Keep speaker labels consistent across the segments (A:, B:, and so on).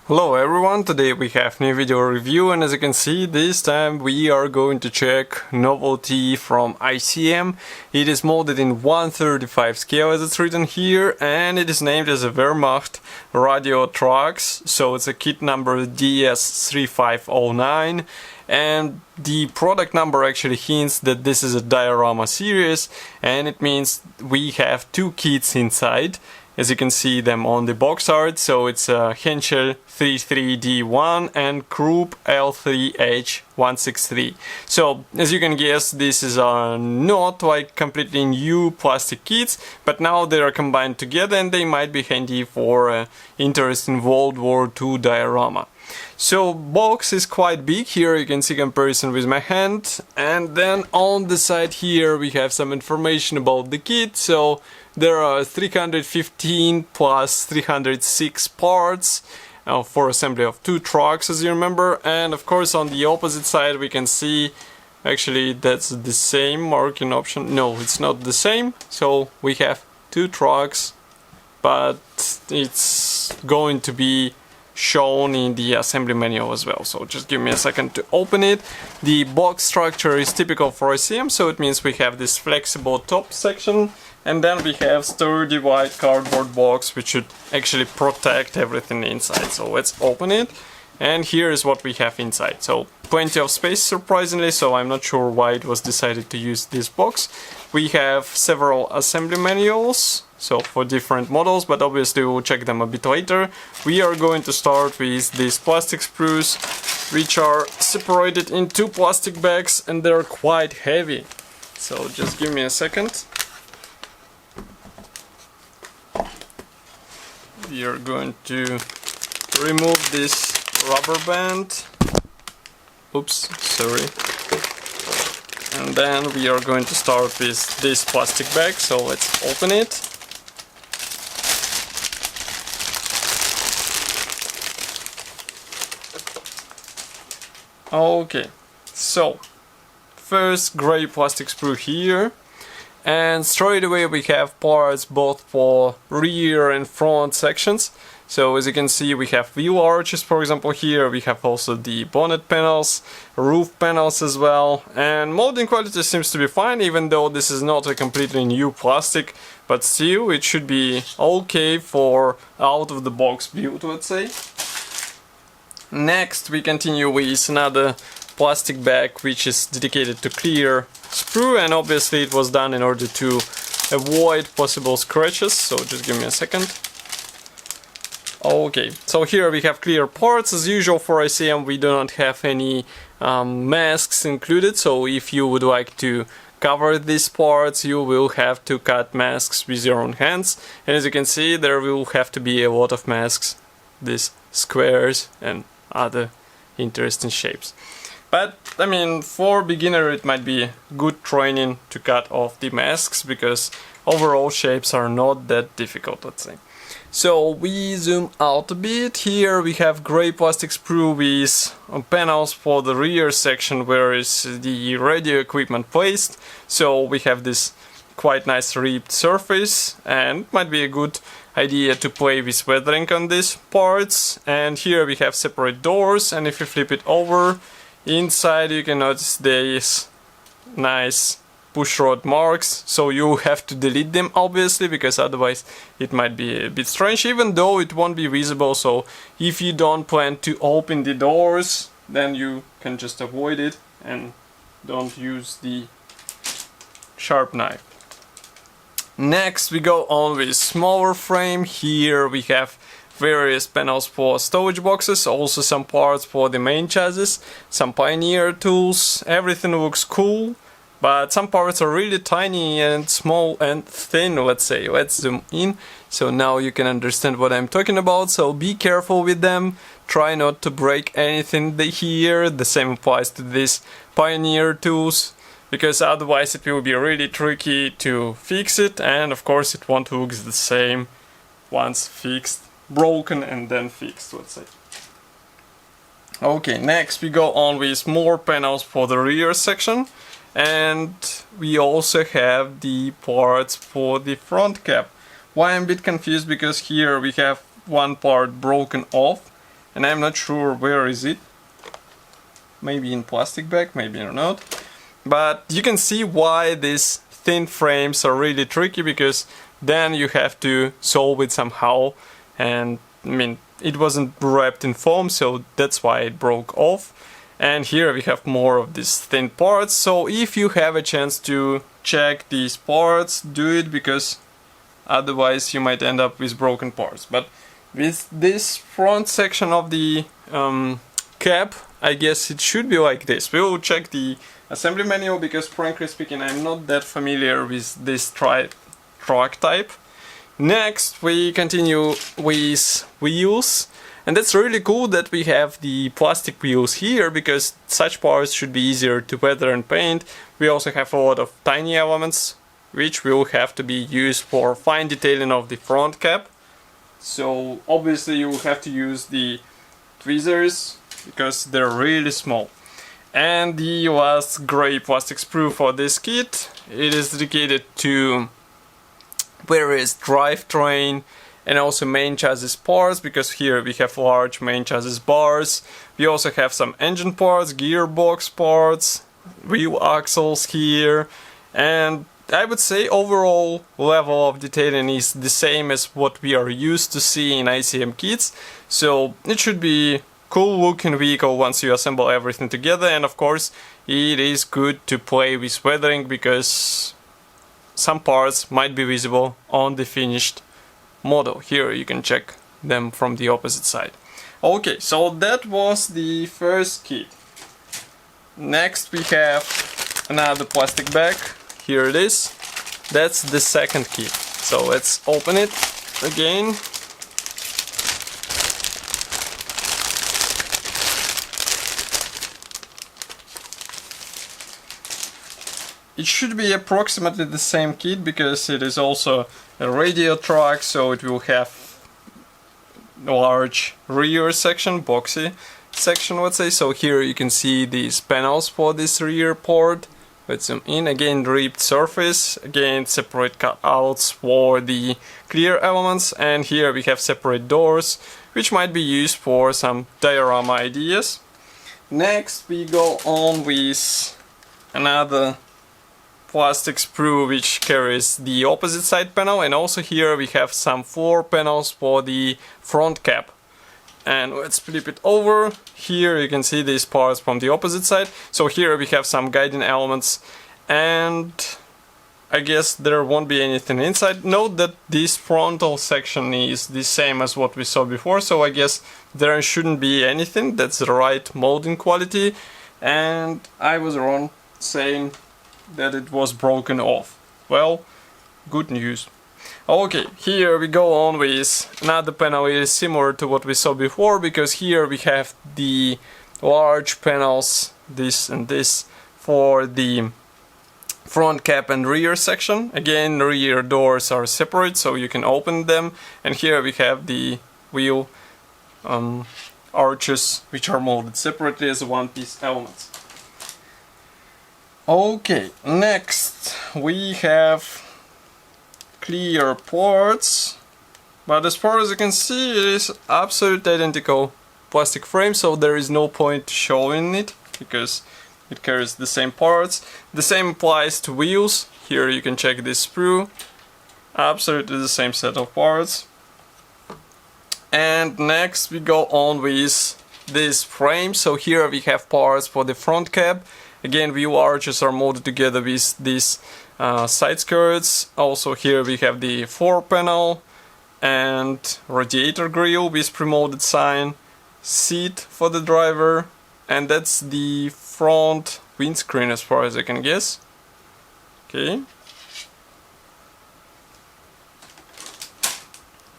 A: Hello everyone, today we have new video review, and as you can see, this time we are going to check novelty from ICM. It is molded in 1/35 scale as it's written here, and it is named as a Wehrmacht radio trucks, so it's a kit number DS3509, and the product number actually hints that this is a diorama series, and it means we have two kits inside. As you can see them on the box art, so it's a Henschel 33D1 and Krupp L3H163. So as you can guess, this is not like completely new plastic kits, but now they are combined together and they might be handy for interest in World War II diorama. So box is quite big. Here you can see comparison with my hand, and then on the side here we have some information about the kit. So there are 315 plus 306 parts for assembly of two trucks, as you remember, and of course on the opposite side we can see actually that's the same marking option. No, it's not the same. So we have two trucks, but it's going to be shown in the assembly manual as well. So just give me a second to open it. The box structure is typical for ICM, so it means we have this flexible top section, and then we have sturdy white cardboard box which should actually protect everything inside. So let's open it, and here is what we have inside. So plenty of space, surprisingly, so I'm not sure why it was decided to use this box. We have several assembly manuals, so for different models, but obviously we'll check them a bit later. We are going to start with these plastic sprues, which are separated in two plastic bags, and they're quite heavy. So just give me a second. We are going to remove this rubber band. Oops, sorry. And then we are going to start with this plastic bag, so let's open it. Okay, so first gray plastic sprue here, and straight away we have parts both for rear and front sections. So as you can see, we have wheel arches, for example. Here we have also the bonnet panels, roof panels as well, and molding quality seems to be fine, even though this is not a completely new plastic, but still it should be okay for out of the box build, let's say. Next we continue with another plastic bag which is dedicated to clear sprue, and obviously it was done in order to avoid possible scratches, so just give me a second. Okay, so here we have clear parts. As usual for ICM, we do not have any masks included, so if you would like to cover these parts, you will have to cut masks with your own hands, and as you can see, there will have to be a lot of masks, these squares and other interesting shapes. But I mean, for beginner it might be good training to cut off the masks, because overall shapes are not that difficult, let's say. So we zoom out a bit. Here we have gray plastic sprue with panels for the rear section where is the radio equipment placed. So we have this quite nice ribbed surface, and it might be a good idea to play with weathering on these parts. And here we have separate doors, and if you flip it over, inside you can notice these nice pushrod marks, so you have to delete them obviously, because otherwise it might be a bit strange, even though it won't be visible. So if you don't plan to open the doors, then you can just avoid it and don't use the sharp knife. Next we go on with smaller frame. Here we have various panels for storage boxes, also some parts for the main chassis, some Pioneer tools. Everything looks cool, but some parts are really tiny and small and thin, let's say. Let's zoom in, so now you can understand what I'm talking about. So be careful with them, try not to break anything here. The same applies to these Pioneer tools, because otherwise it will be really tricky to fix it, and of course it won't look the same once fixed, broken and then fixed, let's say. Okay, next we go on with more panels for the rear section, and we also have the parts for the front cap. Why I'm a bit confused, because here we have one part broken off, and I'm not sure where is it. Maybe in plastic bag, maybe not. But you can see why these thin frames are really tricky, because then you have to solve it somehow, and I mean, it wasn't wrapped in foam, so that's why it broke off. And here we have more of these thin parts, so if you have a chance to check these parts, do it, because otherwise you might end up with broken parts. But with this front section of the cap, I guess it should be like this. We will check the assembly manual, because frankly speaking I'm not that familiar with this truck type. Next we continue with wheels, and that's really cool that we have the plastic wheels here, because such parts should be easier to weather and paint. We also have a lot of tiny elements which will have to be used for fine detailing of the front cap. So obviously you will have to use the tweezers, because they're really small. And the last gray plastic sprue for this kit, it is dedicated to various drivetrain and also main chassis parts, because here we have large main chassis bars. We also have some engine parts, gearbox parts, wheel axles here, and I would say overall level of detailing is the same as what we are used to see in ICM kits, so it should be cool looking vehicle once you assemble everything together. And of course it is good to play with weathering, because some parts might be visible on the finished model. Here you can check them from the opposite side. Okay, so that was the first kit. Next we have another plastic bag. Here it is. That's the second kit. So let's open it again. It should be approximately the same kit, because it is also a radial truck, so it will have a large rear section, boxy section, let's say. So here you can see these panels for this rear port. Let's zoom in. Again, ripped surface, again separate cutouts for the clear elements, and here we have separate doors, which might be used for some diorama ideas. Next we go on with another plastic sprue which carries the opposite side panel, and also here we have some floor panels for the front cap. And let's flip it over. Here you can see these parts from the opposite side. So here we have some guiding elements, and I guess there won't be anything inside. Note that this frontal section is the same as what we saw before, so I guess there shouldn't be anything. That's the right molding quality, and I was wrong saying that it was broken off. Well, good news. Okay, here we go on with another panel. It is similar to what we saw before, because here we have the large panels, this and this, for the front cap and rear section. Again, rear doors are separate, so you can open them. And here we have the wheel arches, which are molded separately as one-piece elements. Okay, next we have clear parts, but as far as you can see it is absolutely identical plastic frame, so there is no point showing it because it carries the same parts. The same applies to wheels. Here you can check this sprue, absolutely the same set of parts. And next we go on with this frame. So here we have parts for the front cap. Again, wheel arches are molded together with these side skirts. Also here we have the floor panel and radiator grille with pre-molded sign, seat for the driver, and that's the front windscreen as far as I can guess. Okay.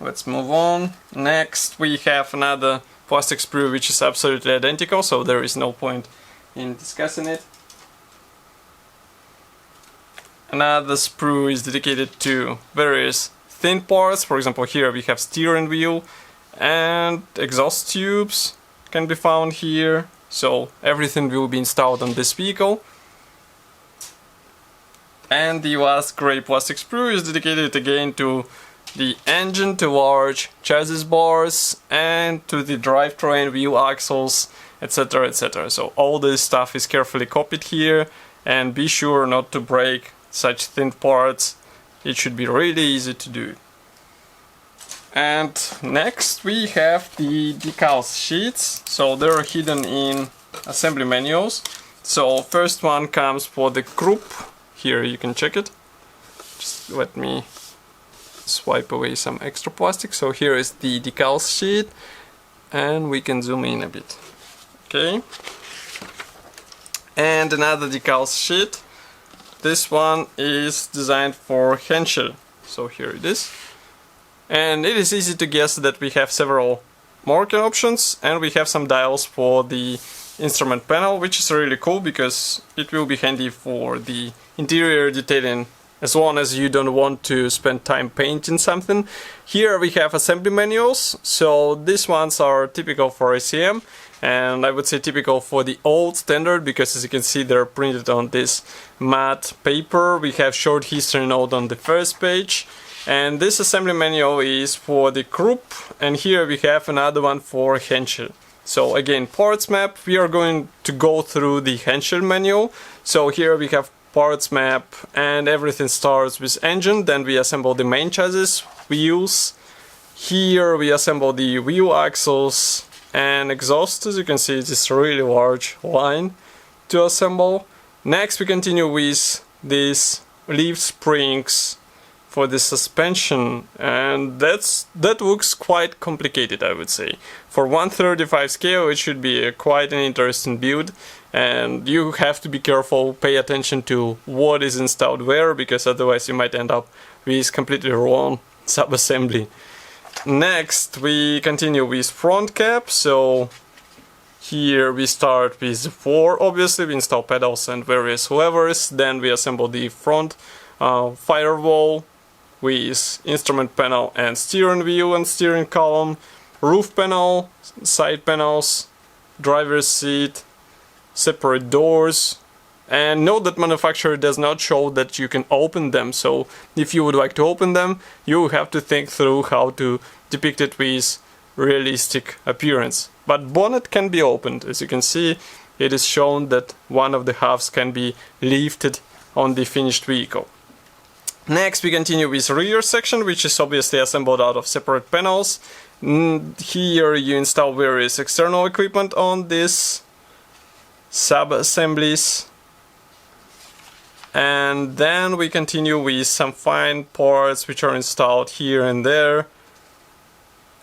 A: Let's move on. Next we have another plastic sprue which is absolutely identical, so there is no point in discussing it. Another sprue is dedicated to various thin parts. For example, here we have steering wheel and exhaust tubes can be found here. So everything will be installed on this vehicle. And the last gray plastic sprue is dedicated again to the engine to large chassis bars and to the drivetrain wheel axles, etc, etc. So all this stuff is carefully copied here, and be sure not to break such thin parts. It should be really easy to do. And next we have the decals sheets. So they're hidden in assembly manuals. So first one comes for the group. Here you can check it. Just let me swipe away some extra plastic. So here is the decals sheet, and we can zoom in a bit. Okay. And another decals sheet. This one is designed for Henschel. So here it is. And it is easy to guess that we have several marking options, and we have some dials for the instrument panel, which is really cool because it will be handy for the interior detailing as long as you don't want to spend time painting something. Here we have assembly manuals, so these ones are typical for ICM, and I would say typical for the old standard because, as you can see, they're printed on this matte paper. We have short history note on the first page, and this assembly manual is for the group, and here we have another one for Henschel. So again, parts map, we are going to go through the Henschel manual. So here we have parts map, and everything starts with engine, then we assemble the main chassis, wheels. Here we assemble the wheel axles and exhaust. As you can see, it's a really large line to assemble. Next we continue with these leaf springs for the suspension, and that looks quite complicated, I would say. For 1/35 scale it should be quite an interesting build, and you have to be careful, pay attention to what is installed where, because otherwise you might end up with completely wrong sub-assembly. Next we continue with front cap. So here we start with the floor, obviously we install pedals and various levers, then we assemble the front firewall with instrument panel and steering wheel and steering column, roof panel, side panels, driver's seat, separate doors. And note that manufacturer does not show that you can open them, so if you would like to open them, you have to think through how to depict it with realistic appearance. But bonnet can be opened. As you can see, it is shown that one of the halves can be lifted on the finished vehicle. Next we continue with rear section, which is obviously assembled out of separate panels. Here you install various external equipment on these sub-assemblies. And then we continue with some fine parts which are installed here and there.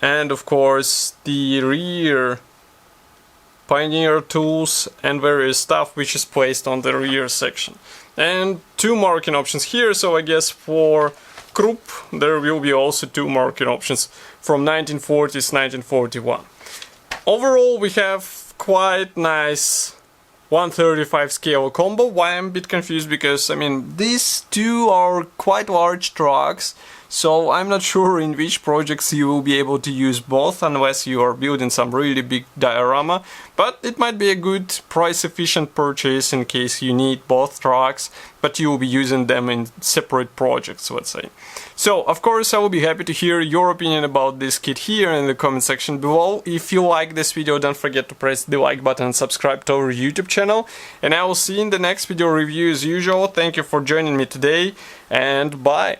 A: And of course the rear pioneer tools and various stuff which is placed on the rear section. And two marking options here, so I guess for group there will be also two marking options from 1940s, 1941. Overall we have quite nice 1/35 scale combo. Why I'm a bit confused, because I mean these two are quite large trucks, so I'm not sure in which projects you will be able to use both unless you are building some really big diorama, but it might be a good price efficient purchase in case you need both trucks but you will be using them in separate projects, let's say. So of course I will be happy to hear your opinion about this kit here in the comment section below. If you like this video, don't forget to press the like button and subscribe to our YouTube channel, and I will see you in the next video review as usual. Thank you for joining me today, and bye!